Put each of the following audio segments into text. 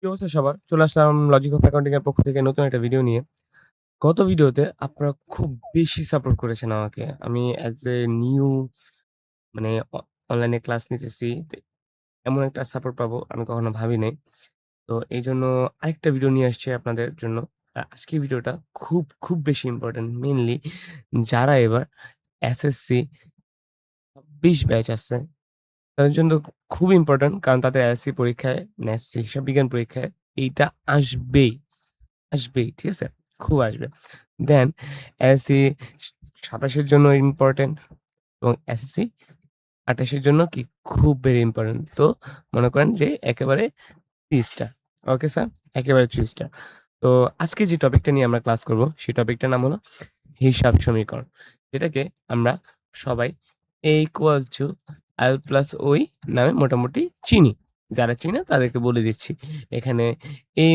কি অবস্থা সবার? চলে আসলাম লজিক অফ অ্যাকাউন্টিং এর পক্ষ থেকে নতুন একটা ভিডিও নিয়ে। গত ভিডিওতে আপনারা খুব বেশি সাপোর্ট করেছেন আমাকে। আমি অ্যাজ এ নিউ মানে অনলাইনে ক্লাস নিতেছি। এমন একটা সাপোর্ট পাবো আমি কখনো ভাবি নাই। তো এইজন্য আরেকটা ভিডিও নিয়ে আসছি আপনাদের জন্য। আজকের ভিডিওটা খুব বেশি ইম্পোর্টেন্ট। মেইনলি যারা এবার এসএসসি ২৬ ব্যাচ আছে তাদের জন্য খুব ইম্পোর্টেন্ট, কারণ তাদের এসএসসি পরীক্ষায় মানে এসএসসি হিসাব বিজ্ঞান পরীক্ষায় এইটা আসবেই। আসবেই, ঠিক আছে? খুব আসবে। দেন এসএসসি ২৭ এর জন্য ইম্পোর্টেন্ট এবং এসএসসি ২৮ এর জন্য কি খুব ভেরি ইম্পোর্টেন্ট। তো মনে করেন যে একেবারে ৩০ টা। Okay sir? একেবারে ৩০ টা। তো আজকে যে টপিকটা নিয়ে আমরা ক্লাস করব, সেই টপিকটার নাম হলো হিসাব সমীকরণ। যেটাকে আমরা সবাই A = L + OI নামে মোটামুটি চিনি। যারা চিনে তাদেরকে বলে দিচ্ছি। এখানে A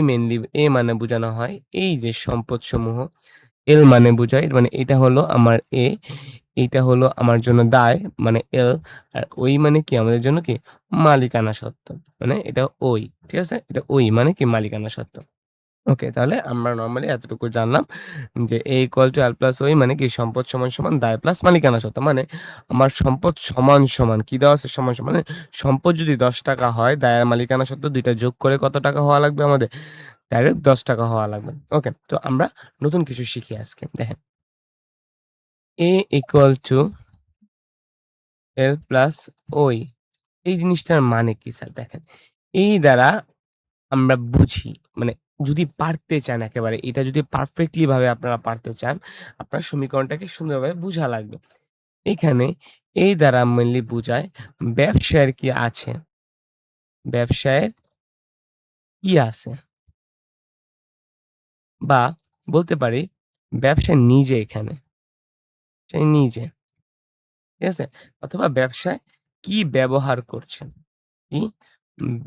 মানে বোঝানো হয় এই যে সম্পদসমূহ, L মানে বোঝায় মানে এটা হলো আমার A, এইটা হলো আমার জন্য দায় মানে L, আর OI মানে কি আমাদের জন্য কি মালিকানা সত্ত্ব। মানে এটা OI, ঠিক আছে? এটা OI মানে কি মালিকানা সত্ত্ব। ওকে, তাহলে আমরা নরমালি এতটুকু জানলাম যে A = L + OI মানে কি সম্পদ সমান দায় প্লাস মালিকানা সত্ত্ব। মানে আমার সম্পদ সমান কি দেওয়া আছে সমান মানে সম্পদ যদি ৳১০ হয়, দায়ের মালিকানা সত্ত্ব ২ টা যোগ করে কত টাকা হওয়া লাগবে আমাদের? ডাইরেক্ট ৳১০ হওয়া লাগবে। ওকে, তো আমরা নতুন কিছু শিখি আজকে। দেখেন A = L + OI এই জিনিসটার মানে কি স্যার? দেখেন, এই দ্বারা আমরা বুঝি মানে যদি পারতে চান একেবারে এটা যদি পারফেক্টলি ভাবে আপনারা পারতে চান, আপনার সমীকরণটাকে সুন্দরভাবে বুঝা লাগবে। এখানে এই দ্বারা মেইনলি বুঝায় ব্যবসায়ের কি আছে? ব্যবসায়ের কি আছে? বা বলতে পারি ব্যবসা নিজে এখানে, সে নিজে, ঠিক আছে? অথবা ব্যবসায় কি ব্যবহার করছেন? কি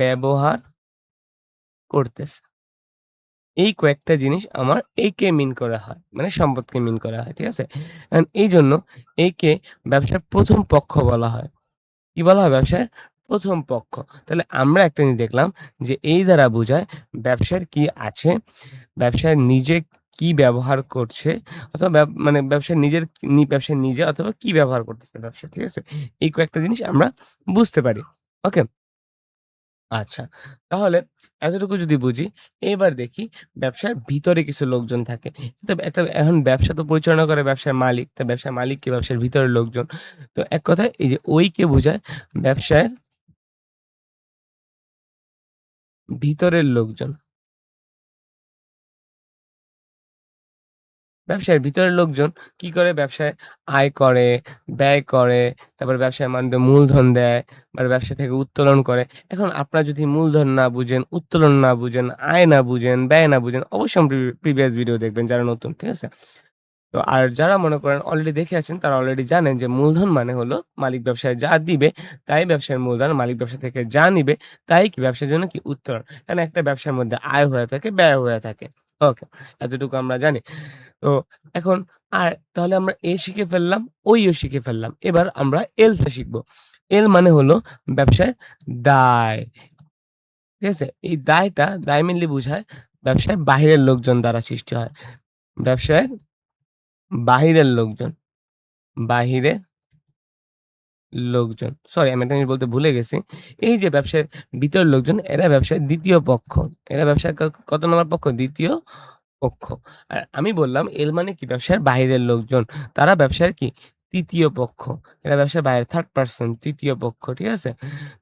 ব্যবহার করতেছে? এই কয়েকটা জিনিস আমার একে মিন করা হয়। মানে সম্পদকে মিন করা হয়। ঠিক আছে? এইজন্য একে ব্যবসার ১ম পক্ষ বলা হয়। কি বলা হয়? ব্যবসার ১ম পক্ষ। তাহলে আমরা একটা জিনিস দেখলাম যে এই দ্বারা বোঝায় ব্যবসার কি আছে, ব্যবসায় নিজে কি ব্যবহার করছে অথবা মানে ব্যবসায় নিজে অথবা কি ব্যবহার করতেছে ব্যবসা। ঠিক আছে? এই কয়েকটা জিনিস আমরা বুঝতে পারি। ওকে? আচ্ছা। তাহলে এতটুকু যদি বুঝি, এবার দেখি ব্যবসার ভিতরে কিছু লোকজন থাকে। তো এখন ব্যবসা তো পরিচালনা করে ব্যবসার মালিক। তো ব্যবসার মালিক কে? ব্যবসার ভিতরের লোকজন। তো এক কথায় এই যে ওই কে বোঝায় ব্যবসায়ের ভিতরের লোকজন। ব্যবসায়ের ভিতরের লোকজন কি করে? ব্যবসায় আয় করে, ব্যয় করে, তারপরে ব্যবসায় মানুষদের মূলধন দেয়, ব্যবসা থেকে উত্তোলন করে। এখন আপনারা যদি মূলধন না বুঝেন, উত্তোলন না বুঝেন, আয় না বুঝেন, ব্যয় না বুঝেন, অবশ্যই আমার প্রিভিয়াস ভিডিও দেখবেন যারা নতুন, ঠিক আছে? তো আর যারা মনে করেন অলরেডি দেখে আসছেন তারা অলরেডি জানেন যে মূলধন মানে হলো মালিক ব্যবসায় যা দিবে তাই ব্যবসার মূলধন, মালিক ব্যবসা থেকে যা নিবে তাই কি ব্যবসার জন্য কি উত্তোলন। কারণ একটা ব্যবসার মধ্যে আয় হয়ে থাকে, ব্যয় হয়ে থাকে। ওকে, এতটুকু আমরা জানি। তো এখন তাহলে আমরা A শিখে ফেললাম, ওইও শিখে ফেললাম। এবার আমরা L টা শিখব। L মানে হলো ব্যবসার দায়। ঠিক আছে? এই দায় মেইনলি বুঝায় ব্যবসায় বাহিরের লোকজন দ্বারা সৃষ্টি হয়। ব্যবসায় বাহিরের লোকজন, বাহিরের লোকজন। সরি, আমি একটা জিনিস বলতে ভুলে গেছি। এই যে ব্যবসার ভিতরের লোকজন এরা ব্যবসার ২য় পক্ষ। এরা ব্যবসার কত নম্বর পক্ষ? ২য় পক্ষ। আর আমি বললাম এল মানে কি? ব্যবসার বাহিরের লোকজন। তারা ব্যবসার কি? ৩য় পক্ষ। এরা ব্যবসার বাইরে 3rd পারসন, ৩য় পক্ষ। ঠিক আছে?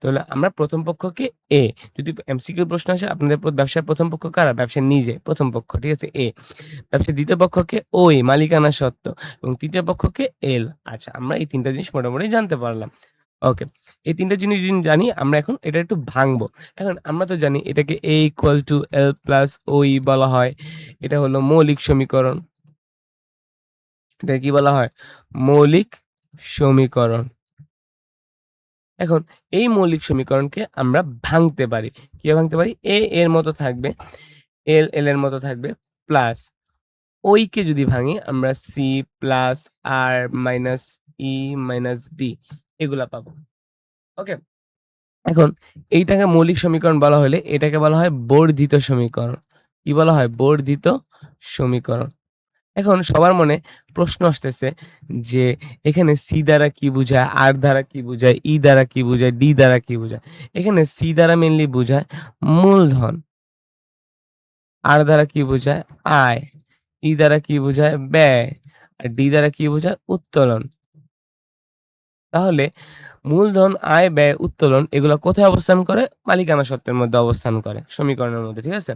তাহলে আমরা ১ম পক্ষকে এ। যদি এমসিকিউ প্রশ্ন আসে আপনাদের ব্যবসার ১ম পক্ষ কারা? ব্যবসার নিজে ১ম পক্ষ। ঠিক আছে? এ। ব্যবসার ২য় পক্ষকে ওই মালিকানা সত্ত্ব এবং ৩য় পক্ষকে এল। আচ্ছা, আমরা এই ৩ টা জিনিস মোটামুটি জানতে পারলাম। ওকে। এই ৩ টা জিনিস যদি জানি আমরা এখন এটা একটু ভাঙবো। এখন আমরা তো জানি এটাকে A = L + OE বলা হয়। এটা হলো মৌলিক সমীকরণ। এটাকে কি বলা হয়? মৌলিক সমীকরণ। এখন এই মৌলিক সমীকরণকে আমরা ভাঙতে পারি। কিভাবে ভাঙতে পারি? A এর মতো থাকবে, L এর মতো থাকবে প্লাস ওই কে যদি ভাঙি আমরা C plus R minus E minus D এগুলা পাবো। ওকে? এখন এইটাকে মৌলিক সমীকরণ বলা হলে এটাকে বলা হয় বর্ধিত সমীকরণ। কি বলা হয়? বর্ধিত সমীকরণ। এখন সবার মনে প্রশ্ন আসতেছে যে এখানে সি দ্বারা কি বুঝায়, আর দ্বারা কি বুঝায়, ই দ্বারা কি বুঝায়, ডি দ্বারা কি বুঝায়? এখানে সি দ্বারা মেইনলি বুঝায় মূলধন, আর দ্বারা কি বুঝায়? আয়, ই দ্বারা কি বুঝায়? ব্যয়, আর ডি দ্বারা কি বুঝায়? উত্তোলন। তাহলে মূলধন, আয়, ব্যয়, উত্তোলন এগুলা কোথায় অবস্থান করে? মালিকানা সত্ত্বের মধ্যে অবস্থান করে, সমীকরণের মধ্যে। ঠিক আছে?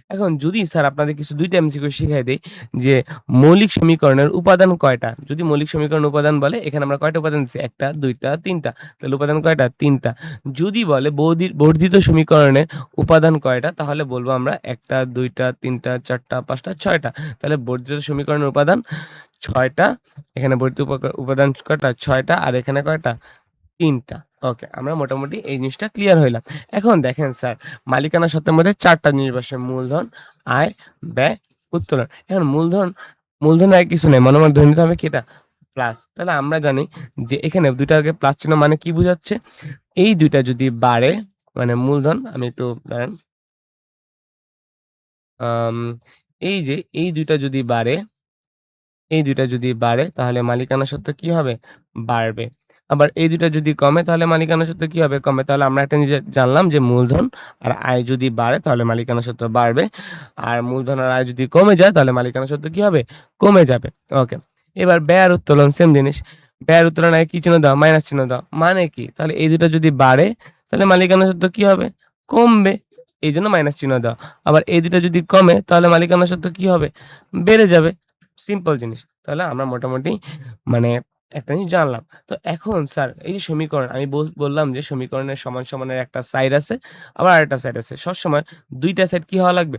এখন যদি স্যার আপনাদের কিছু ২ টা এমসিকিউ শিখাই দেই যে মৌলিক সমীকরণের উপাদান কয়টা? যদি মৌলিক সমীকরণের উপাদান বলে এখানে আমরা কয়টা উপাদান দিচ্ছি? ১ টা, ২ টা, ৩ টা। তাহলে উপাদান কয়টা? ৩ টা। যদি বলে বর্ধিত সমীকরণের উপাদান কয়টা? তাহলে বলব আমরা ১ টা, ২ টা, ৩ টা, ৪ টা, ৫ টা, ৬ টা। তাহলে বর্ধিত সমীকরণের উপাদান ৬ টা। এখানে বর্ধিত উপাদান কয়টা? ৬ টা। আর এখানে কয়টা? ৩ টা। ওকে, আমরা মোটামুটি এই জিনিসটা ক্লিয়ার হইলাম। এখন দেখেন স্যার, মালিকানা সত্ত্বের মধ্যে ৪ টা জিনিস বসে। মূলধন, আয়, ব্যয়, উত্তোলন। এখন মূলধন আর কিছু নাই। মনে ধরে নিতে হবে কি এটা? প্লাস। তাহলে আমরা জানি যে এখানে ২ টার আগে প্লাস চিহ্ন মানে কি বুঝাচ্ছে? এই ২ টা যদি বাড়ে মানে মূলধন, আমি একটু দাঁড়ান। আম এই যে এই ২ টা যদি বাড়ে, এই ২ টা যদি বাড়ে তাহলে মালিকানা সত্ত্ব কি হবে? বাড়বে। আবার এই ২ টা যদি কমে তাহলে মালিকানা সত্ত্ব কি হবে? কমবে। তাহলে আমরা একটা জিনিস জানলাম যে মূলধন আর আয় যদি বাড়ে তাহলে মালিকানা সত্ত্ব বাড়বে। আর মূলধন আর আয় যদি কমে যায় তাহলে মালিকানা সত্ত্ব কি হবে? কমে যাবে। ওকে। এবার ব্যয় আর উত্তোলন সেম জিনিস। ব্যয় আর উত্তোলন আগে কি চিহ্ন দেওয়া? মাইনাস চিহ্ন দেওয়া। মানে কি? তাহলে এই ২ টা যদি বাড়ে তাহলে মালিকানা সত্ত্ব কি হবে? কমবে। এইজন্য মাইনাস চিহ্ন দেওয়া। আবার এই ২ টা যদি কমে তাহলে মালিকানা সত্ত্ব কি হবে? বেড়ে যাবে। সিম্পল জিনিস। তাহলে আমরা মোটামুটি মানে একটা জিনিস জানলাম। তো এখন স্যার এই যে সমীকরণ আমি বললাম যে সমীকরণের সমান সমানের একটা সাইড আছে, আবার আরেকটা সাইড আছে। সবসময় ২ টা সাইড কি হওয়া লাগবে?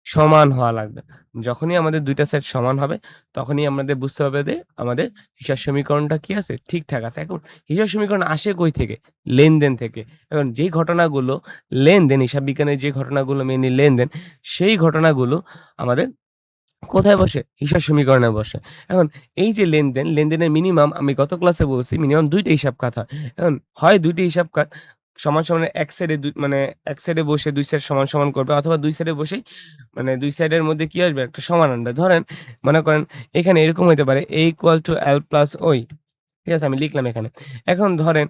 সমান হওয়া লাগবে। যখনই আমাদের ২ টা সাইড সমান হবে, তখনই আমাদের বুঝতে হবে যে আমাদের হিসাব সমীকরণটা কি আছে? ঠিকঠাক আছে। এখন হিসাব সমীকরণ আসে কই থেকে? লেনদেন থেকে। এখন যেই ঘটনাগুলো লেনদেন, হিসাব বিজ্ঞানের যে ঘটনাগুলো মেইনলি লেনদেন, সেই ঘটনাগুলো আমাদের কোথায় বসে? হিসাব সমীকরণে বসে। এখন এই যে লেনদেন, লেনদেনের মিনিমাম আমি গত ক্লাসে বলছি মিনিমাম ২ টা হিসাব খাত হয়। এখন হয় ২ টি হিসাব খাত সমান, সমানের এক সাইডে মানে এক সাইডে বসে ২ সাইড সমান, সমান করবে অথবা ২ সাইডে বসেই মানে ২ সাইডের মধ্যে কি আসবে? একটা সমান আনবে। ধরেন মনে করেন এখানে এরকম হইতে পারে A = L + ওই। ঠিক আছে? আমি লিখলাম এখানে। এখন ধরেন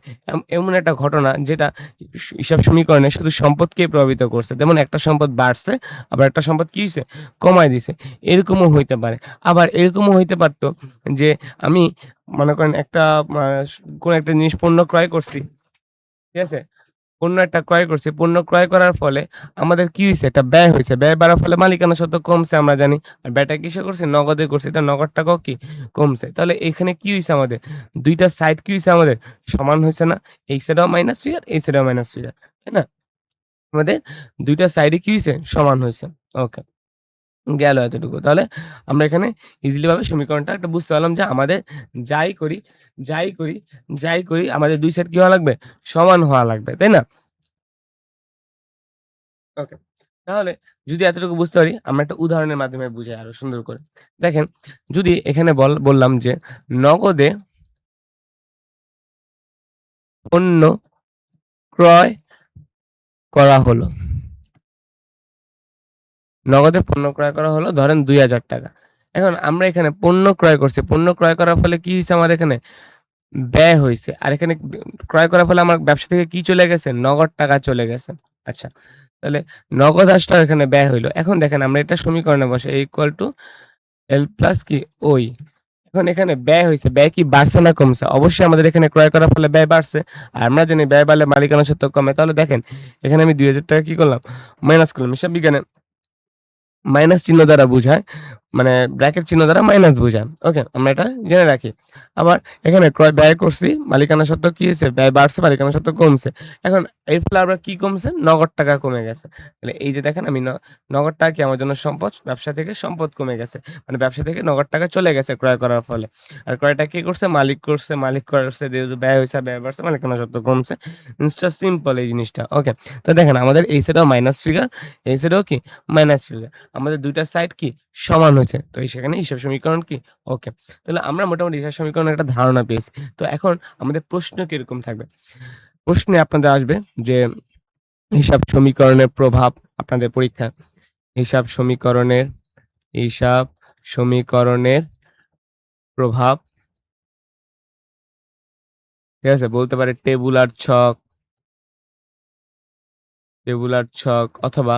এমন একটা ঘটনা যেটা হিসাব সমীকরণে শুধু সম্পদকেই প্রভাবিত করছে। যেমন একটা সম্পদ বাড়ছে, আবার একটা সম্পদ কি হইছে? কমায় দিছে। এরকমও হইতে পারে। আবার এরকমও হইতে পারত যে আমি মনে করেন একটা মা কোন একটা জিনিস পণ্য ক্রয় করছি। ঠিক আছে? পণ্য একটা ক্রয় করছি। পণ্য ক্রয় করার ফলে আমাদের কি হইছে? একটা ব্যয় হইছে। ব্যয় বাড়ার ফলে মালিকানা সত্ত্ব কমছে আমরা জানি। আর ব্যয়টা কিসে করছি? নগদে করছি। তো নগদ টাকাও কি? কমছে। তাহলে এখানে কি হইছে আমাদের? ২ টা সাইড কি হইছে আমাদের? সমান হইছে না? এই সাইডেও মাইনাস ফিগার, এই সাইডেও মাইনাস ফিগার। তাই না? আমাদের ২ টা সাইডে কি হইছে? সমান হইছে। ওকে। গেল এতটুকু। তাহলে আমরা এখানে ইজিলি ভাবে সমীকরণটা একটা বুঝতে পারলাম যে আমাদের যাই করি, যাই করি, যাই করি আমাদের ২ সাইড কি হওয়া লাগবে? সমান হওয়া লাগবে। তাই না? ওকে। তাহলে যদি এতটুকু বুঝতে পারি, আমরা একটা উদাহরণের মাধ্যমে বুঝাই আরো সুন্দর করে। দেখেন, যদি এখানে বললাম যে নগদে পণ্য ক্রয় করা হলো। নগদে পণ্য ক্রয় করা হলো ধরেন ৳২,০০০। এখন আমরা এখানে পণ্য ক্রয় করছি। পণ্য ক্রয় করার ফলে কি হইছে আমার এখানে? ব্যয় হইছে। আর এখানে ক্রয় করার ফলে আমার ব্যবসা থেকে কি চলে গেছে? নগদ টাকা চলে গেছে। আচ্ছা, তাহলে নগদ আসলো এখানে ব্যয় হইলো। এখন দেখেন আমরা এটা সমীকরণে বসাই A = L+ কি? ওই। এখন এখানে ব্যয় হইছে। ব্যয় কি বাড়ছে না কমছে? অবশ্যই আমাদের এখানে ক্রয় করার ফলে ব্যয় বাড়ছে। আর আমরা জানি ব্যয় বাড়লে মালিকানা সত্ত্ব কমে। তাহলে দেখেন এখানে আমি ৳২,০০০ কি করলাম? মাইনাস করলাম। হিসাব বিজ্ঞানে মাইনাস চিহ্ন দ্বারা বুঝায়। মানে ব্র্যাকেট চিহ্ন দ্বারা মাইনাস বুঝায়। ওকে? আমরা এটা জেনে রাখি। আবার এখানে ব্যয় করছি, মালিকানা সত্ত্ব কি হইছে? ব্যয় বাড়ছে, মালিকানা সত্ত্ব কমছে। এখন এর ফলে আবার কি কমছে? নগদ টাকা কমে গেছে। তাহলে এই যে দেখেন আমি নগদ টাকা কি আমার জন্য সম্পদ, ব্যবসা থেকে সম্পদ কমে গেছে। মানে ব্যবসা থেকে নগদ টাকা চলে গেছে ক্রয় করার ফলে। আর ক্রয়টা কে করছে? মালিক করছে, মালিক করছে যেহেতু ব্যয় হইছে, ব্যয় বাড়ছে, মালিকানা সত্ত্ব কমছে। জিনিসটা সিম্পল এই জিনিসটা। ওকে? তো দেখেন আমাদের এই সাইডেও মাইনাস ফিগার, এই সাইডেও কি? Minus figure. আমাদের ২ টা সাইড কি? সমান হয়েছে। তো সেখানে হিসাব সমীকরণ কি? ওকে। তাহলে আমরা মোটামুটি হিসাব সমীকরণের একটা ধারণা পেয়েছি। তো এখন আমাদের প্রশ্ন কিরকম থাকবে? প্রশ্নে আপনাদের আসবে যে হিসাব সমীকরণের প্রভাব আপনাদের পরীক্ষায়। হিসাব সমীকরণের হিসাব সমীকরণের প্রভাব, ঠিক আছে? বলতে পারে টেবুলার ছক অথবা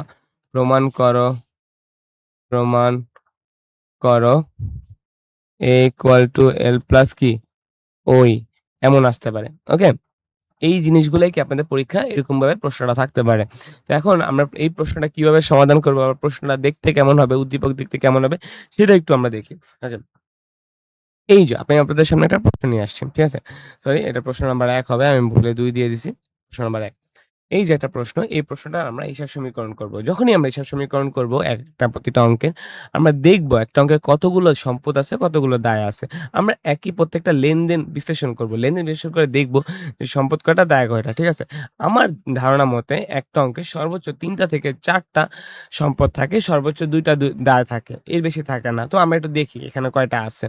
প্রমাণ করো প্রমাণ করো A equal to L plus কি ওই এমন আসতে পারে। ওকে? এই জিনিসগুলাই কি আপনাদের পরীক্ষায় এরকমভাবে প্রশ্নটা থাকতে পারে। তো এখন আমরা এই প্রশ্নটা কিভাবে সমাধান করব বা প্রশ্নটা দেখতে কেমন হবে, উদ্দীপক দেখতে কেমন হবে সেটা একটু আমরা দেখি। ওকে? এই যে আমি আপনাদের সামনে একটা প্রশ্ন নিয়ে আসছি। ঠিক আছে? সরি এটা প্রশ্ন নাম্বার ১ হবে। আমি ভুলে ২ দিয়ে দিছি। প্রশ্ন নাম্বার ১। এই যে একটা প্রশ্ন, এই প্রশ্নটা আমরা হিসাব সমীকরণ করব। যখনই আমরা হিসাব সমীকরণ করব একটা প্রতিটা অঙ্কের, আমরা দেখব একটা অঙ্কে কতগুলো সম্পদ আছে, কতগুলো দায় আছে। আমরা একই প্রত্যেকটা লেনদেন বিশ্লেষণ করব। লেনদেন বিশ্লেষণ করে দেখব যে সম্পদ কয়টা, দায় কয়টা। ঠিক আছে? আমার ধারণা মতে একটা অঙ্কে সর্বোচ্চ ৩ টা থেকে ৪ টা সম্পদ থাকে, সর্বোচ্চ ২ টা দায় থাকে। এর বেশি থাকে না। তো আমরা একটু দেখি এখানে কয়টা আছে।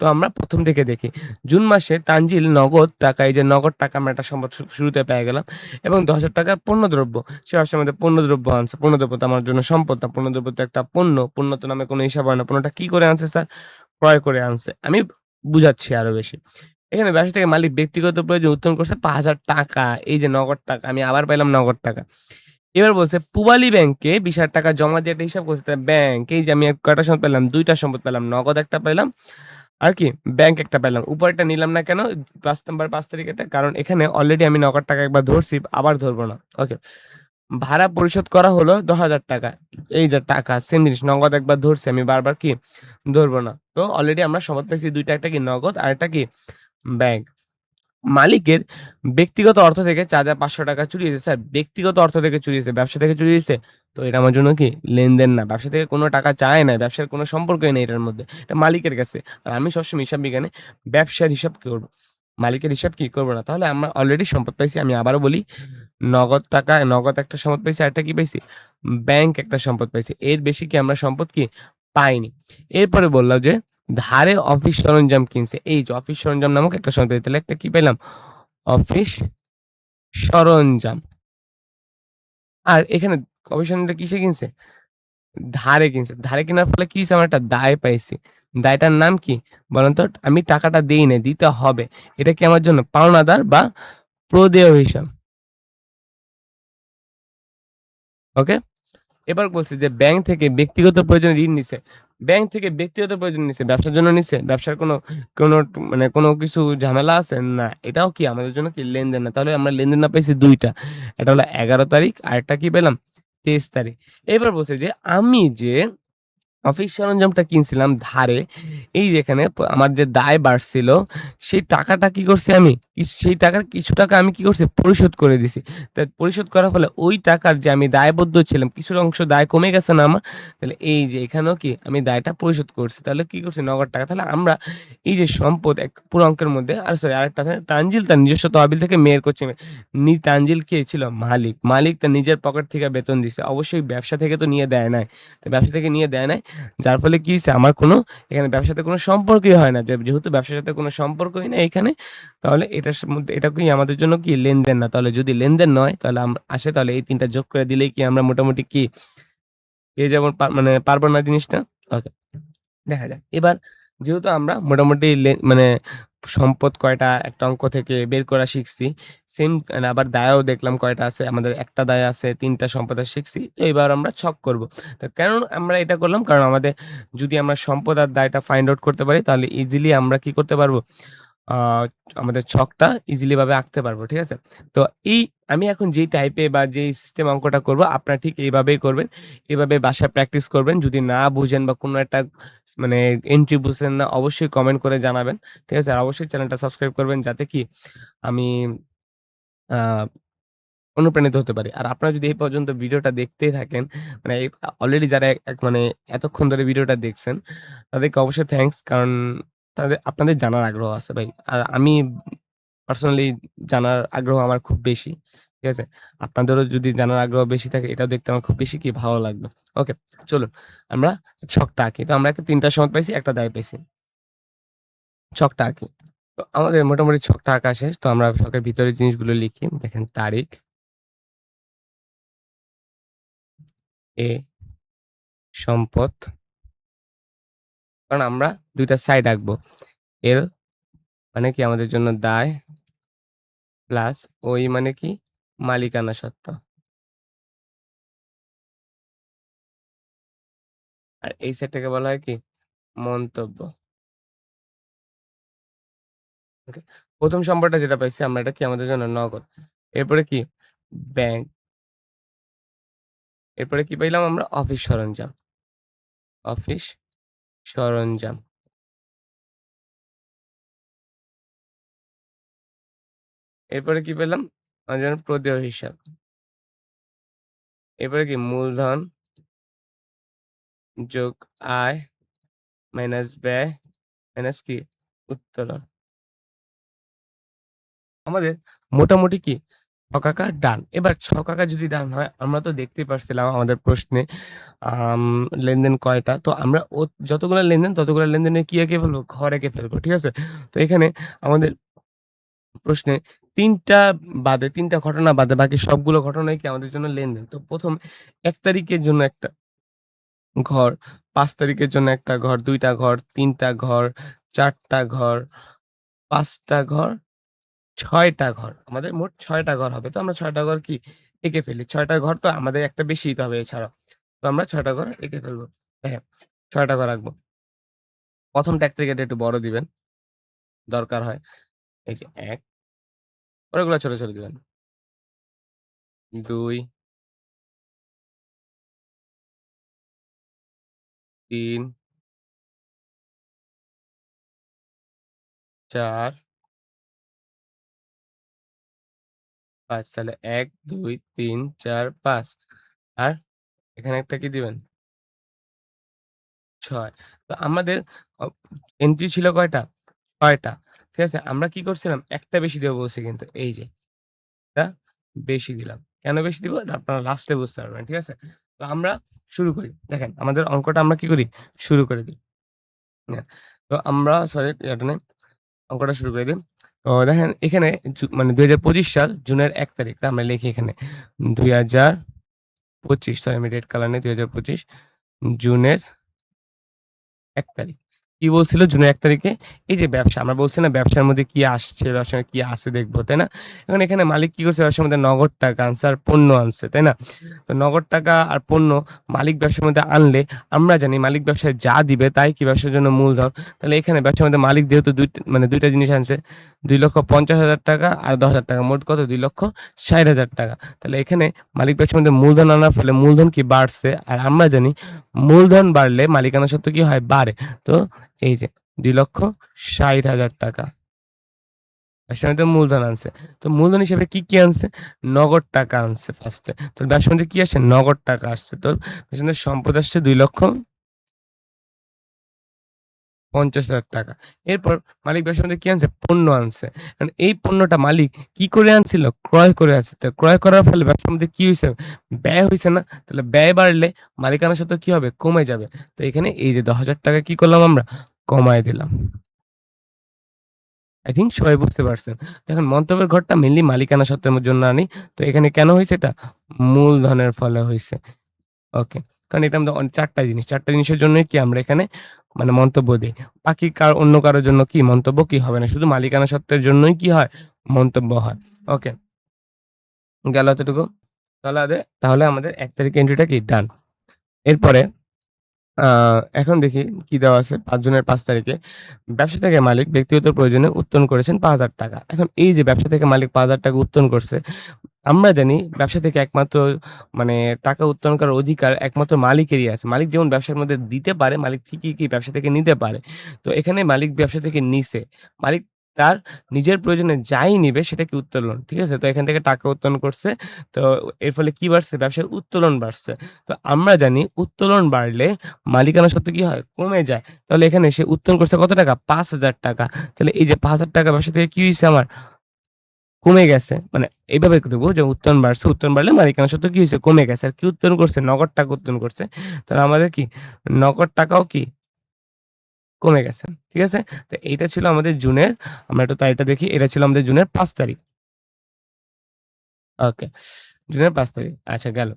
তো আমরা ১ম থেকে দেখি। জুন মাসে তানজিল নগদ টাকা, এই যে নগদ টাকা আমরা একটা সম্পদ শুরুতে পেয়ে গেলাম। এবং ৳১০,০০০ পণ্যদ্রব্য। সে ব্যবসার মধ্যে পণ্যদ্রব্য আনছে। পণ্যদ্রব্য তো আমার জন্য সম্পদ না। পণ্যদ্রব্য তো একটা পণ্য। পণ্য তো নামে কোনো হিসাব হয় না। পণ্যটা কি করে আনছে স্যার? ক্রয় করে আনছে। আমি বুঝাচ্ছি আরো বেশি। এখানে ব্যবসা থেকে মালিক ব্যক্তিগত প্রয়োজনে উত্তোলন করছে ৳৫,০০০। এই যে নগদ টাকা, আমি আবার পাইলাম নগদ টাকা। এবার বলছে পূবালী ব্যাংকে ৳২০,০০০ জমা দিয়ে একটা হিসাব করছে। তা ব্যাংক এই যে আমি কয়টা সম্পদ পেলাম? ২ টা সম্পদ পেলাম। নগদ একটা পেলাম আর কি ব্যাংক একটা পেলাম। উপরেরটা নিলাম না কেন? ৫ নাম্বার ৫ তারিখেরটা। কারণ এখানে অলরেডি আমি নগদ টাকা একবার ধরছি, আবার ধরব না। ওকে। ভাড়া পরিশোধ করা হলো ৳১০,০০০। এই যে টাকা সেম জিনিস নগদ একবার ধরছি আমি বারবার কি ধরব না। তো অলরেডি আমরা সমাদ পাইছি ২ টা, একটা কি নগদ আরেকটা কি ব্যাংক। মালিকের ব্যক্তিগত অর্থ থেকে ৳৪,৫০০ চুরি হয়েছে। স্যার ব্যক্তিগত অর্থ থেকে চুরি হয়েছে, ব্যবসা থেকে চুরি হইছে? তো এটা আমার জন্য কি লেনদেন না। ব্যবসা থেকে কোনো টাকা চায় নাই। ব্যবসার কোনো সম্পর্কই নেই এটার মধ্যে। এটা মালিকের কাছে। আর আমি সবসময় হিসাব বিজ্ঞানে ব্যবসার হিসাব করব। মালিকের হিসাব কি করব না। তাহলে আমরা অলরেডি সম্পদ পাইছি। আমি আবারও বলি নগদ টাকা, নগদ একটা সম্পদ পাইছি। আরেকটা কি পাইছি? ব্যাংক একটা সম্পদ পাইছি। এর বেশি কি আমরা সম্পদ কি পাইনি। এরপরে বলল যে ধারে অফিস সরঞ্জাম কিনছে। এই যে অফিস সরঞ্জাম নামক একটা সম্পদ তাহলে একটা কি পেলাম? অফিস সরঞ্জাম। আর এখানে অফিস সরঞ্জামটা কিসে কিনছে? ধারে কিনছে। ধারে কেনার ফলে কি হইছে? আমার একটা দায় পাইছি। দায়টার নাম কি? বলেন তো? আমি টাকাটা দেই নাই, দিতে হবে। এটা কি আমার জন্য পাওনাদার বা প্রদেয় হিসাব। ওকে? এবার বলছি যে ব্যাংক থেকে ব্যক্তিগত প্রয়োজনে ঋণ নিছে। ব্যাংক থেকে ব্যক্তিগত প্রয়োজনে নিছে। ব্যবসার জন্য নিছে? ব্যবসার কোনো মানে কোনো কিছু ঝামেলা আছে? না। এটাও কি আমাদের জন্য কি লেনদেন না। তাহলে আমরা লেনদেন না পাইছি ২ টা। এটা হলো ১১ তারিখ, আরেকটা কি পেলাম? ২৩ তারিখ। এবার বলছে যে আমি যে অফিস সরঞ্জামটা কিনছিলাম ধারে। এই যে এখানে আমার যে দায় বাড়ছিল, সেই টাকাটা কি করছি আমি? সেই টাকার কিছু টাকা আমি কি করছি? পরিশোধ করে দিছি। তা পরিশোধ করার ফলে ওই টাকার যে আমি দায়বদ্ধ ছিলাম, কিছুর অংশ দায় কমে গেছে না আমার? তাহলে এই যে এখানেও কি আমি দায়টা পরিশোধ করছি। তাহলে কি করছি? নগদ টাকা। তাহলে আমরা এই যে সম্পদ এক পুরো অঙ্কের মধ্যে আর সরি আরেকটা আছে তানজিল তার নিজস্ব তহবিল থেকে মেয়ের কোচিং তানজিল কে ছিল? মালিক। মালিক তার নিজের পকেট থেকে বেতন দিছে। অবশ্যই ব্যবসা থেকে তো নিয়ে দেয় নাই। তো ব্যবসা থেকে নিয়ে দেয় নাই। যার ফলে কি হইছে? আমার কোনো এখানে ব্যবসার সাথে কোনো সম্পর্কই হয় না। যেহেতু ব্যবসার সাথে কোনো সম্পর্কই নাই এখানে, তাহলে এটার মধ্যে এটা কি আমাদের জন্য কি লেনদেন না। তাহলে যদি লেনদেন নয় তাহলে আসে তাহলে এই ৩ টা যোগ করে দিলেই কি আমরা মোটামুটি কি পেয়ে যাবো মানে পারবো না জিনিসটা? ওকে, দেখা যাক। এবার যেহেতু আমরা মোটামুটি মানে সম্পদ কয়টা একটা অঙ্ক থেকে বের করা শিখছি। সেম আবার দায়ও দেখলাম কয়টা আছে। আমাদের ১ টা দায় আছে, ৩ টা সম্পদ শিখছি। তো এবার আমরা ছক করব। তো কেন আমরা এটা করলাম? কারণ আমাদের যদি আমরা সম্পদ আর দায়টা ফাইন্ড আউট করতে পারি তাহলে ইজিলি আমরা কি করতে পারবো? আ আমাদের ছকটা ইজিলি ভাবে আঁকতে পারবো। ঠিক আছে? তো এই আমি এখন যেই টাইপে বা যেই সিস্টেমে অঙ্কটা করব আপনারা ঠিক এইভাবেই করবেন। এভাবে বাসায় প্র্যাকটিস করবেন। যদি না বুঝেন বা কোনো একটা মানে এন্ট্রি বুঝছেন না অবশ্যই কমেন্ট করে জানাবেন। ঠিক আছে? আর অবশ্যই চ্যানেলটা সাবস্ক্রাইব করবেন যাতে কি আমি আ অনুপ্রাণিত হতে পারি। আর আপনারা যদি এই পর্যন্ত ভিডিওটা দেখতেই থাকেন, মানে অলরেডি যারা মানে এতক্ষণ ধরে ভিডিওটা দেখছেন, তাদেরকে অবশ্যই থ্যাংকস। কারণ আপনাদের জানার আগ্রহ আছে ভাই। আর আমি পার্সোনালি জানার আগ্রহ আমার খুব বেশি। ঠিক আছে? আপনাদেরও যদি জানার আগ্রহ বেশি থাকে এটাও দেখতে আমার খুব বেশি কি ভালো লাগবে। ওকে, চলুন আমরা ছকটা আঁকি। তো আমরা ৩ টা সমাদ পাইছি, ১ টা দায় পাইছি। ছকটা আঁকি। তো আমাদের মোটামুটি ছকটা আঁকা শেষ। তো আমরা ছকের ভিতরে জিনিসগুলো লিখি। দেখেন তারিখ, এ সম্পদ, কারণ আমরা ২ টা সাইড আঁকবো। এল মানে কি আমাদের জন্য দায়, প্লাস ওই মানে কি মালিকানা সত্ত্ব। আর এই সাইডটাকে বলা হয় কি মন্তব্য। ওকে। ১ম সম্পদটা যেটা পাইছি আমরা এটা কি আমাদের জন্য নগদ। এরপরে কি ব্যাংক, এরপরে কি পাইলাম আমরা অফিস সরঞ্জাম, অফিস সরঞ্জাম। এরপরে কি পেলাম? আমাদের জন্য প্রদেয় হিসাব। এরপরে কি মূলধন যোগ আয় মাইনাস ব্যয় মাইনাস কি উত্তোলন। আমাদের মোটামুটি কি ছকাকার ডান। এবার ছকাকার যদি ডান হয় আমরা তো দেখতেই পারছিলাম আমাদের প্রশ্নে আম লেনদেন কয়টা? তো আমরা যতগুলা লেনদেন ততগুলা লেনদেনে কি এঁকে ফেলবো? ঘর এঁকে ফেলবো। ঠিক আছে? তো এখানে আমাদের প্রশ্নে ৩ টা বাদে ৩ টা ঘটনা বাদে বাকি সবগুলো ঘটনাই কি আমাদের জন্য লেনদেন। তো ১ম ১ তারিখের জন্য একটা ঘর, ৫ তারিখের জন্য একটা ঘর, ২ টা ঘর, ৩ টা ঘর, ৪ টা ঘর, ৫ টা ঘর, ৬ টা ঘর। আমাদের মোট ৬ টা ঘর হবে। তো আমরা ৬ টা ঘর কি এঁকে ফেলি। ৬ টা ঘর তো আমাদের একটা বেশি দিতে হবে এছাড়াও। তো আমরা ৬ টা ঘর এঁকে ফেলবো। দেখেন ৬ টা ঘর আঁকবো। ১ম টা ১ তারিখেরটা একটু বড় দিবেন, দরকার হয়। এই যে ১, পরেরগুলা ছোট, ছোট দিবেন। ২, ৩, ৪, ৫ তাহলে ১, ২, ৩, ৪, ৫ আর এখানে একটা কি দিবেন? ৬। তো আমাদের অ এন্ট্রি ছিল কয়টা? ৬ টা। ঠিক আছে? আমরা কি করছিলাম? একটা বেশি দেব বলছি কিন্তু। এই যে, একটা বেশি দিলাম। কেন বেশি দিব? এটা আপনারা লাস্টে বুঝতে পারবেন। ঠিক আছে? তো আমরা শুরু করি। দেখেন আমাদের অঙ্কটা আমরা কি করি? শুরু করে দিই। হ্যাঁ, তো আমরা সরি এটা নেই, অঙ্কটা শুরু করে দিই। তো দেখেন এখানে মানে ২০২৫ সাল জুনের ১ তারিখ। তা আমরা লিখি এখানে ২০২৫ সরি আমি রেড কালার নেই ২০২৫ জুনের ১ তারিখ। কি বলছিল জুনের ১ তারিখে? এই যে ব্যবসা, আমরা বলছি না ব্যবসার মধ্যে কি আসছে, ব্যবসার মধ্যে কি আছে দেখব, তাই না? এখন এখানে মালিক কি করছে? ব্যবসার মধ্যে নগদ টাকা আনছে আর পণ্য আনছে, তাই না? তো নগদ টাকা আর পণ্য মালিক ব্যবসার মধ্যে আনলে আমরা জানি মালিক ব্যবসায় যা দিবে তাই কি ব্যবসার জন্য মূলধন। তাহলে এখানে ব্যবসার মধ্যে মালিক যেহেতু মানে ২ টা জিনিস আনছে, ৳২,৫০,০০০ আর ৳১০,০০০ মোট কত? ৳২,৬০,০০০। তাহলে এখানে মালিক ব্যবসার মধ্যে মূলধন আনার ফলে মূলধন কি বাড়ছে। আর আমরা জানি মূলধন বাড়লে মালিকানা সত্ত্ব কি হয়? বাড়ে। তো এই যে ৳২,৬০,০০০ ব্যবসার মধ্যে মূলধন আনছে। তো মূলধন হিসেবে কি, কি আনছে? নগদ টাকা আনছে ফার্স্ট এ। তো ব্যবসার মধ্যে কি আসছে? নগদ টাকা আসছে। তো ব্যবসার মধ্যে সম্পদ আসছে ৳২,৫০,০০০। এরপর মালিক ব্যবসার মধ্যে কি আনছে? পণ্য আনছে। এখন এই পণ্যটা মালিক কি করে আনছিল? ক্রয় করে আনছে। তো ক্রয় করার ফলে ব্যবসার মধ্যে কি হইছে? ব্যয় হইছে না? তাহলে ব্যয় বাড়লে মালিকানা সত্ত্ব কি হবে? কমে যাবে। তো এখানে এই যে ৳১০,০০০ কি করলাম আমরা? কমায় দিলাম। আই থিংক সবাই বুঝতে পারছেন। দেখেন মন্তব্যের ঘরটা মেইনলি মালিকানা সত্ত্বের জন্য আনি। তো এখানে কেন হইছে এটা? মূলধনের ফলে হইছে। ওকে। কারণ এটার মধ্যে ৪ টা জিনিস। ৪ টা জিনিসের জন্যই কি আমরা এখানে মানে মন্তব্য দেই। বাকি অন্য কারো জন্য কি মন্তব্য কি হবে না। শুধু মালিকানা সত্ত্বের জন্যই কি হয়? মন্তব্য হয়। ওকে। গেল এতটুকু? তাহলে আমাদের ১ তারিখের এন্ট্রিটা কি ডান। এরপরে আ এখন দেখি কি দেওয়া আছে ৫ জুনের ৫ তারিখে। ব্যবসা থেকে মালিক ব্যক্তিগত প্রয়োজনে উত্তোলন করেছেন ৳৫,০০০। এখন এই যে ব্যবসা থেকে মালিক ৳৫,০০০ উত্তোলন করছে, আমরা জানি ব্যবসা থেকে একমাত্র মানে টাকা উত্তোলন করার অধিকার একমাত্র মালিকেরই আছে। মালিক যেমন ব্যবসার মধ্যে দিতে পারে, মালিক ঠিকই কি ব্যবসা থেকে নিতে পারে। তো এখানে মালিক ব্যবসা থেকে নিছে। মালিক তার নিজের প্রয়োজনে যাই নিবে সেটা কি উত্তোলন। ঠিক আছে? তো এখান থেকে টাকা উত্তোলন করছে। তো এর ফলে কি বাড়ছে? ব্যবসার উত্তোলন বাড়ছে। তো আমরা জানি উত্তোলন বাড়লে মালিকানা সত্ত্ব কি হয়? কমে যায়। তাহলে এখানে সে উত্তোলন করছে কত টাকা? ৳৫,০০০। তাহলে এই যে ৳৫,০০০ ব্যবসা থেকে কি হইছে আমার? কমে গেছে। মানে এইভাবে দেখব যে উত্তোলন বাড়ছে, উত্তোলন বাড়লে মালিকানা সত্ত্ব কি হইছে? কমে গেছে। আর কি উত্তোলন করছে? নগদ টাকা উত্তোলন করছে। তাহলে আমাদের কি নগদ টাকাও কি কমে গেছে। ঠিক আছে? তো এইটা ছিল আমাদের জুনের, আমরা একটু তারিখটা দেখি। এটা ছিল আমাদের জুনের ৫ তারিখ। ওকে। জুনের ৫ তারিখ। আচ্ছা গেল।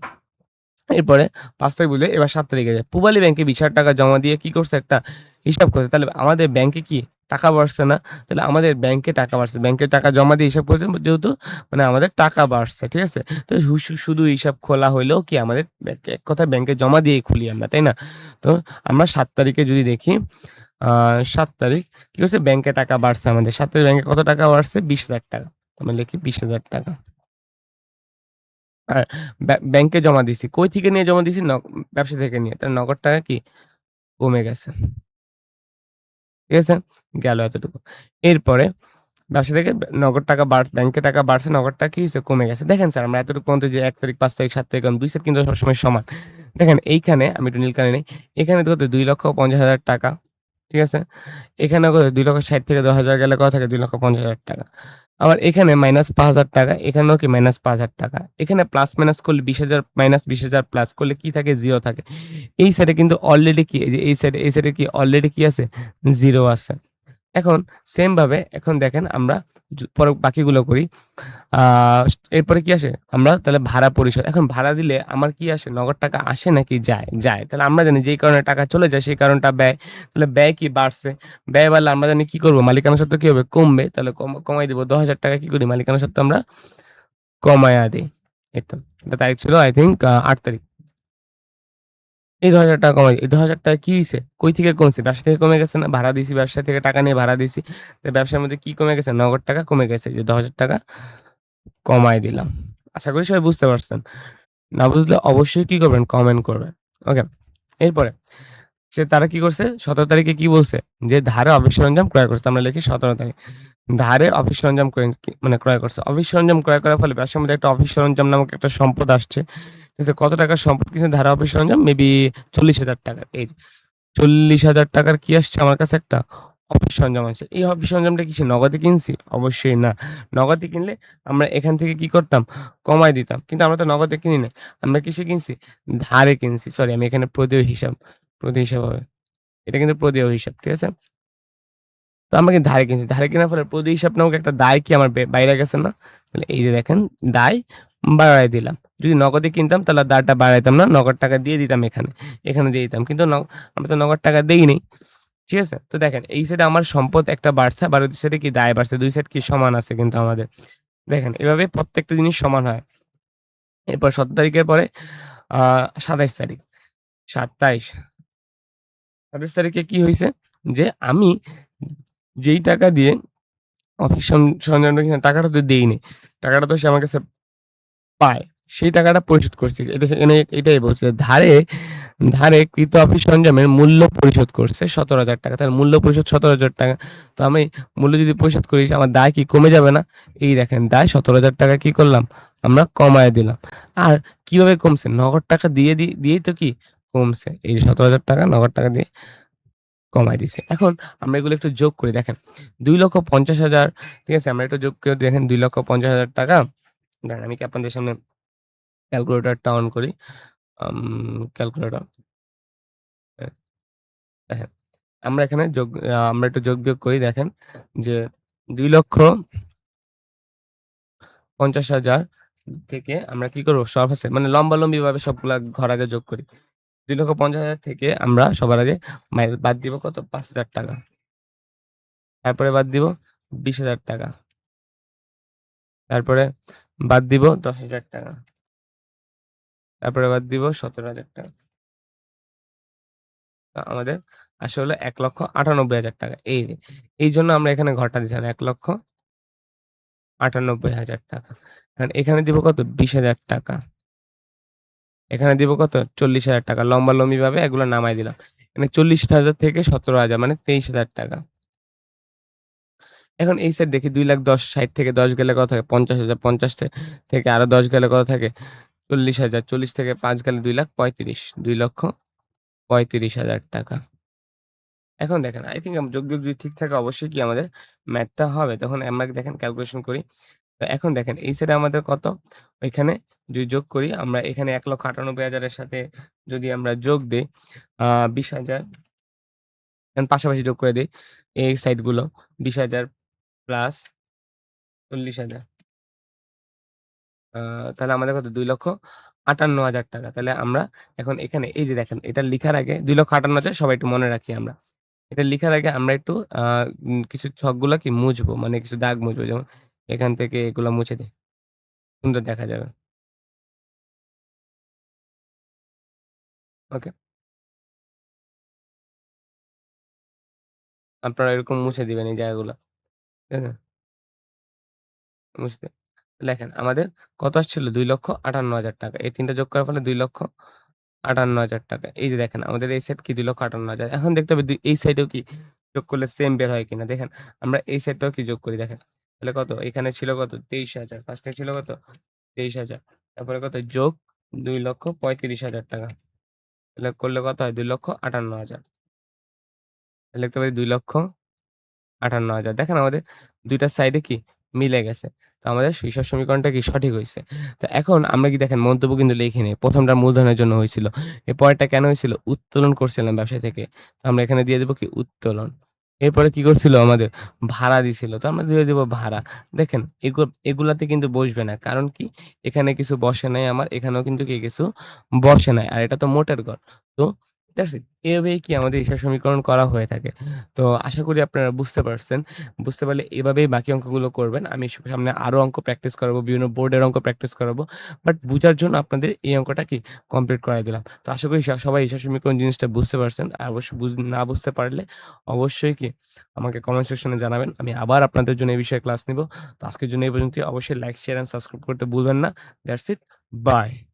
এরপরে ৫ তারিখ বুঝলে এবার ৭ তারিখে যায়। পূবালী ব্যাংকে ৳২০,০০০ জমা দিয়ে কি করছে একটা হিসাব করছে। তাহলে আমাদের ব্যাংকে কি টাকা বাড়ছে না? তাহলে আমাদের ব্যাংকে টাকা বাড়ছে। ব্যাংকে টাকা জমা দিয়ে হিসাব করেছে যেহেতু মানে আমাদের টাকা বাড়ছে। ঠিক আছে? তো শুধু হিসাব খোলা হইলেও কি আমাদের এক কথায় ব্যাংকে জমা দিয়েই খুলি আমরা, তাই না? তো আমরা ৭ তারিখে যদি দেখি, আ ৭ তারিখ কি করছে ব্যাংকে টাকা বাড়ছে আমাদের। ৭ তারিখ ব্যাংকে কত টাকা বাড়ছে? ৳২০,০০০। আমরা লিখি ৳২০,০০০। আর ব্যাংকে জমা দিছি। কই থেকে নিয়ে জমা দিছি? ব্যবসা থেকে নিয়ে। তাহলে নগদ টাকা কি? কমে গেছে। ঠিক আছে? গেল এতটুকু। এরপরে ব্যবসা থেকে নগদ টাকা ব্যাংকে টাকা বাড়ছে, নগদ টাকা কি হইছে? কমে গেছে। দেখেন স্যার আমরা এতটুকু পর্যন্ত যে ১ তারিখ, ৫ তারিখ, ৭ তারিখ ২ সেট কিন্তু সবসময় সমান। দেখেন এইখানে আমি একটু নীল কালি নেই। এখানে কত ৳২,৫০,০০০ ঠিক আছে? এখানে কত ৳২,৬০,০০০ থেকে ১০,০০০ গেলে কত থাকে? ৳২,৫০,০০০। আবার এখানে -৫,০০০ এখানেও কি -৫,০০০। এখানে প্লাস মাইনাস করলে ২০,০০০ -২০,০০০ প্লাস করলে কি থাকে? 0 থাকে। এই সাইডে কিন্তু অলরেডি কি এই যে এই সাইডে কি অলরেডি কি আছে? 0 আছে। এখন সেম ভাবে এখন দেখেন আমরা বাকিগুলো করি। আ এরপরে কি আসে? আমরা তাহলে ভাড়া পরিশোধ। এখন ভাড়া দিলে আমার কি আসে? নগদ টাকা আসে নাকি যায়? যায়। তাহলে আমরা জানি যেই কারণে টাকা চলে যায় সেই কারণটা ব্যয়। তাহলে ব্যয় কি বাড়ছে? ব্যয় বাড়লে আমরা জানি কি করব? মালিকানা সত্ত্ব কি হবে? কমবে। তাহলে কমাই দিব। ৳১০,০০০ কি করি? মালিকানা সত্ত্ব আমরা কমাইয়া দেই। এই তো। এটা তারিখ ছিল I think ৮ তারিখ। এই ৳১০,০০০ কমাই এই ৳১০,০০০ কি হইছে? কই থেকে কমছে? ব্যবসা থেকে কমে গেছে না? ভাড়া দিছি, ব্যবসা থেকে টাকা নিয়ে ভাড়া দিছি। তো ব্যবসার মধ্যে কি কমে গেছে? নগদ টাকা কমে গেছে। এই যে ৳১০,০০০ কমায় দিলাম। আশা করি সবাই বুঝতে পারছেন। না বুঝলে অবশ্যই কি করবেন? কমেন্ট করবেন। ওকে। এরপরে তারা কি করছে? ১৭ তারিখে কি বলছে? যে ধারে অফিস সরঞ্জাম ক্রয় করছে। তো আমরা লিখি ১৭ তারিখ। ধারে অফিস সরঞ্জাম মানে ক্রয় করছে। অফিস সরঞ্জাম ক্রয় করার ফলে ব্যবসার মধ্যে একটা অফিস সরঞ্জাম নামক একটা সম্পদ আসছে। ঠিক আছে? কত টাকার সম্পদ কিনছে ধারে অফিস সরঞ্জাম? মেবি ৳৪০,০০০। এই যে ৳৪০,০০০ র কি আসছে আমার কাছে একটা অফিস সরঞ্জাম আসছে। এই অফিস সরঞ্জামটা কিসে নগদে কিনছি? অবশ্যই না। নগদে কিনলে আমরা এখান থেকে কি করতাম? কমায় দিতাম। কিন্তু আমরা তো নগদে কিনি নাই। আমরা কিসে কিনছি? ধারে কিনছি। সরি আমি এখানে প্রদেয় হিসাব হবে। এটা কিন্তু প্রদেয় হিসাব। ঠিক আছে? তো আমরা কিন্তু ধারে কিনছি। ধারে কেনার ফলে প্রদেয় হিসাব নামক একটা দায় কি আমার বাইরে গেছে না? তাহলে এই যে দেখেন দায় বাড়ায় দিলাম। যদি নগদে কিনতাম তাহলে দায়টা বাড়াইতাম না। নগদ টাকা দিয়ে দিতাম এখানে। এখানে দিয়ে দিতাম। কিন্তু আমরা তো নগদ টাকা দেই নাই। ঠিক আছে? তো দেখেন এই সাইডে আমার সম্পদ একটা বাড়ছে, আবার ওই সাইডে কি দায় বাড়ছে। ২ সাইড কি সমান আছে কিন্তু আমাদের। দেখেন এভাবে প্রত্যেকটা জিনিস সমান হয়। এরপর ১৭ তারিখের পরে আ ২৭ তারিখ। ২৭, ২৭ তারিখে কি হইছে? যে আমি যেই টাকা দিয়ে অফিস সরঞ্জামটা কিনে টাকাটা তো দেইনি। টাকাটা তো সে আমার কাছে পায়। সেই টাকাটা পরিশোধ করছি। এটা এখানে এটাই বলছে। ধারে কৃত অফিস সরঞ্জামের মূল্য পরিশোধ করছে ৳১৭,০০০। তাহলে মূল্য পরিশোধ ৳১৭,০০০। তো আমি মূল্য যদি পরিশোধ করি আমার দায় কি কমে যাবে না? এই দেখেন দায় ৳১৭,০০০ কি করলাম? আমরা কমায় দিলাম। আর কিভাবে কমছে? নগদ টাকা দিয়েই তো কি কমছে। এই যে ৳১৭,০০০ নগদ টাকা দিয়ে কমায় দিছে। এখন আমরা এগুলো একটু যোগ করি দেখেন। ২,৫০,০০০ ঠিক আছে? আমরা একটু যোগ করে দেখেন ৳২,৫০,০০০ দাঁড়ান আমি কি আপনাদের সামনে ক্যালকুলেটরটা অন করি। ক্যালকুলেটর হ্যাঁ, দেখেন। আমরা একটু যোগ বিয়োগ করি দেখেন যে ২,৫০,০০০ থেকে আমরা কি করব? সর্বশেষ মানে লম্বালম্বিভাবে সবগুলা ঘর আগে যোগ করি। ২,৫০,০০০ থেকে আমরা সবার আগে বাদ দিব কত? ৳৫,০০০। তারপরে বাদ দিব ৳২০,০০০। তারপরে বাদ দিব ৳১০,০০০। তারপরে বাদ দিব ৳১৭,০০০। আমাদের আসে হলো ৳১,৯৮,০০০ এই যে। এইজন্য আমরা এখানে ঘরটা দিছিলাম ৳১,৯৮,০০০। এখন এখানে দিব কত? ৳২০,০০০। এখানে দিব কত? ৳৪০,০০০ লম্বালম্বিভাবে এগুলো নামায় দিলাম। মানে ৪০,০০০ থেকে ১৭,০০০ মানে ৳২৩,০০০। এখন এই সাইড দেখি ২,১০,০০০ ৬০ থেকে ১০ গেলে কত থাকে? ৫০,০০০ ৫০ থেকে আরো ১০ গেলে কত থাকে? ৪০,০০০ ৪০ থেকে ৫ গেলে ২,৩৫,০০০ ৳২,৩৫,০০০। এখন দেখেন I think যোগ বিয়োগ যদি ঠিক থাকে অবশ্যই কি আমাদের ম্যাথটা হবে। তখন আমরা দেখেন ক্যালকুলেশন করি। তো এখন দেখেন এই সাইডে আমাদের কত? এখানে যদি যোগ করি আমরা এখানে ১,৯৮,০০০ এর সাথে যদি আমরা যোগ দেই ২০,০০০ এখন পাশাপাশি যোগ করে দেই। এই সাইডগুলো ২০,০০০ প্লাস ৪০,০০০। আ তাহলে আমাদের কত? ৳২,৫৮,০০০। তাহলে আমরা এখন এখানে এই যে দেখেন এটা লিখার আগে ২,৫৮,০০০ সবাই একটু মনে রাখি আমরা। এটা লিখার আগে আমরা একটু আ কিছু ছকগুলা কি মুছবো। মানে কিছু দাগ মুছবো। যেমন এখান থেকে এগুলা মুছে দেই। সুন্দর দেখা যাবে। ওকে? আপনারা এরকম মুছে দিবেন এই জায়গাগুলা। ঠিক আছে? মুছতে লেখেন আমাদের কত আসছিল? ৳২,৫৮,০০০। এই ৩ টা যোগ করার ফলে ৳২,৫৮,০০০। এই যে দেখেন আমাদের এই সাইড কি ২,৫৮,০০০। এখন দেখতে হবে এই সাইডেও কি যোগ করলে সেম বের হয় কিনা। দেখেন আমরা এই সাইডটাও কি যোগ করি দেখেন। তাহলে কত? এখানে ছিল কত? ২৩,০০০ ফার্স্ট এ ছিল কত? ২৩,০০০ তারপরে কত? যোগ ৳২,৩৫,০০০। তাহলে করলে কত হয়? ২,৫৮,০০০। তাহলে লিখতে পারি ২,৫৮,০০০। দেখেন আমাদের ২ টার সাইডে কি মিলে গেছে। তো আমাদের হিসাব সমীকরণটা কি সঠিক হইছে। তো এখন আমরা কি দেখেন মন্তব্য কিন্তু লিখি নাই। ১ম টা মূলধনের জন্য হইছিল। এর পরেরটা কেন হইছিল? উত্তোলন করছিলাম ব্যবসা থেকে। তো আমরা এখানে দিয়ে দিব কি উত্তোলন। এরপরে কি করছিল আমাদের? ভাড়া দিছিল। তো আমরা দিয়ে দিব ভাড়া। দেখেন এগুলাতে কিন্তু বসবে না। কারণ কি? এখানে কিছু বসে নাই আমার, এখানেও কিন্তু কি কিছু বসে নাই। আর এটা তো মোটের ঘর। তো দ্যাটস ইট। এভাবেই কি আমাদের হিসাব সমীকরণ করা হয়ে থাকে। তো আশা করি আপনারা বুঝতে পারছেন। বুঝতে পারলে এভাবেই বাকি অঙ্কগুলো করবেন। আমি সামনে আরো অঙ্ক প্র্যাকটিস করাবো, বিভিন্ন বোর্ডের অঙ্ক প্র্যাকটিস করাবো। বাট বুঝার জন্য আপনাদের এই অঙ্কটা কি কমপ্লিট করায় দিলাম। তো আশা করি সবাই হিসাব সমীকরণ জিনিসটা বুঝতে পারছেন। আর অবশ্যই না বুঝতে পারলে অবশ্যই কি আমাকে কমেন্ট সেকশনে জানাবেন। আমি আবার আপনাদের জন্য এই বিষয়ে ক্লাস নিবো। তো আজকের জন্য এই পর্যন্তই। অবশ্যই লাইক, শেয়ার অ্যান্ড সাবস্ক্রাইব করতে ভুলবেন না। That's it. বাই।